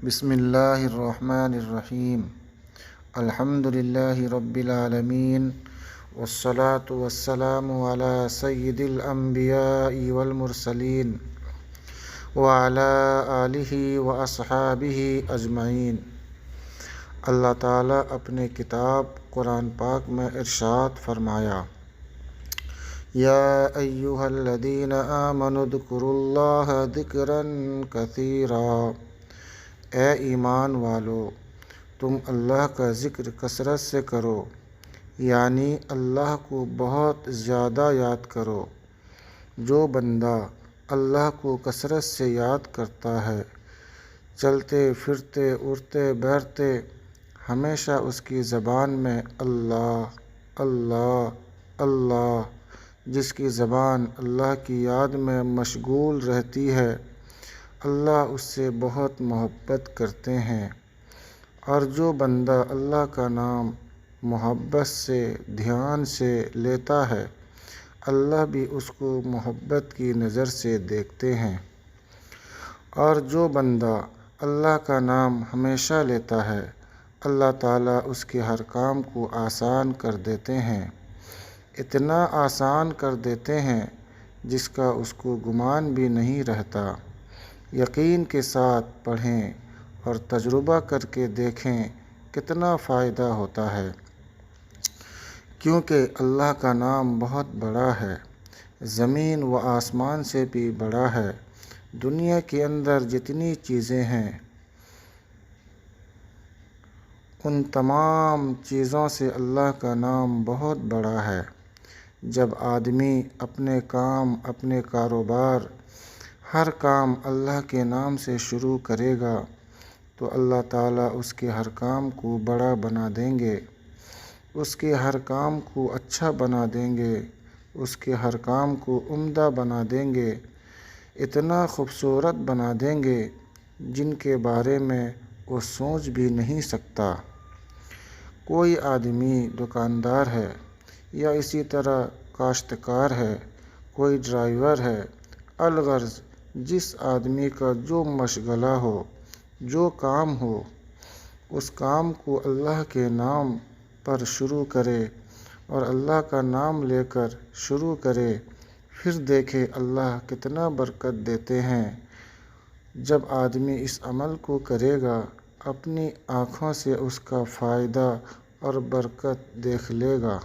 بسم اللہ الرحمن الرحیم الحمد للہ رب العالمین والصلاة والسلام علی سید الانبیاء والمرسلین وعلی آلہ واصحابہ اجمعین۔ اللہ تعالیٰ اپنے کتاب قرآن پاک میں ارشاد فرمایا، یا ایھا الذین آمنوا اذکروا اللہ ذکرا کثیرا، اے ایمان والو تم اللہ کا ذکر کثرت سے کرو، یعنی اللہ کو بہت زیادہ یاد کرو۔ جو بندہ اللہ کو کثرت سے یاد کرتا ہے، چلتے پھرتے اٹھتے بیٹھتے ہمیشہ اس کی زبان میں اللہ اللہ اللہ، جس کی زبان اللہ کی یاد میں مشغول رہتی ہے، اللہ اس سے بہت محبت کرتے ہیں۔ اور جو بندہ اللہ کا نام محبت سے دھیان سے لیتا ہے، اللہ بھی اس کو محبت کی نظر سے دیکھتے ہیں۔ اور جو بندہ اللہ کا نام ہمیشہ لیتا ہے، اللہ تعالیٰ اس کے ہر کام کو آسان کر دیتے ہیں، اتنا آسان کر دیتے ہیں جس کا اس کو گمان بھی نہیں رہتا۔ یقین کے ساتھ پڑھیں اور تجربہ کر کے دیکھیں کتنا فائدہ ہوتا ہے، کیونکہ اللہ کا نام بہت بڑا ہے، زمین و آسمان سے بھی بڑا ہے۔ دنیا کے اندر جتنی چیزیں ہیں، ان تمام چیزوں سے اللہ کا نام بہت بڑا ہے۔ جب آدمی اپنے کام، اپنے کاروبار، ہر کام اللہ کے نام سے شروع کرے گا تو اللہ تعالیٰ اس کے ہر کام کو بڑا بنا دیں گے، اس کے ہر کام کو اچھا بنا دیں گے، اس کے ہر کام کو عمدہ بنا دیں گے، اتنا خوبصورت بنا دیں گے جن کے بارے میں وہ سوچ بھی نہیں سکتا۔ کوئی آدمی دکاندار ہے یا اسی طرح کاشتکار ہے، کوئی ڈرائیور ہے، الغرض جس آدمی کا جو مشغلہ ہو، جو کام ہو، اس کام کو اللہ کے نام پر شروع کرے اور اللہ کا نام لے کر شروع کرے، پھر دیکھے اللہ کتنا برکت دیتے ہیں۔ جب آدمی اس عمل کو کرے گا، اپنی آنکھوں سے اس کا فائدہ اور برکت دیکھ لے گا۔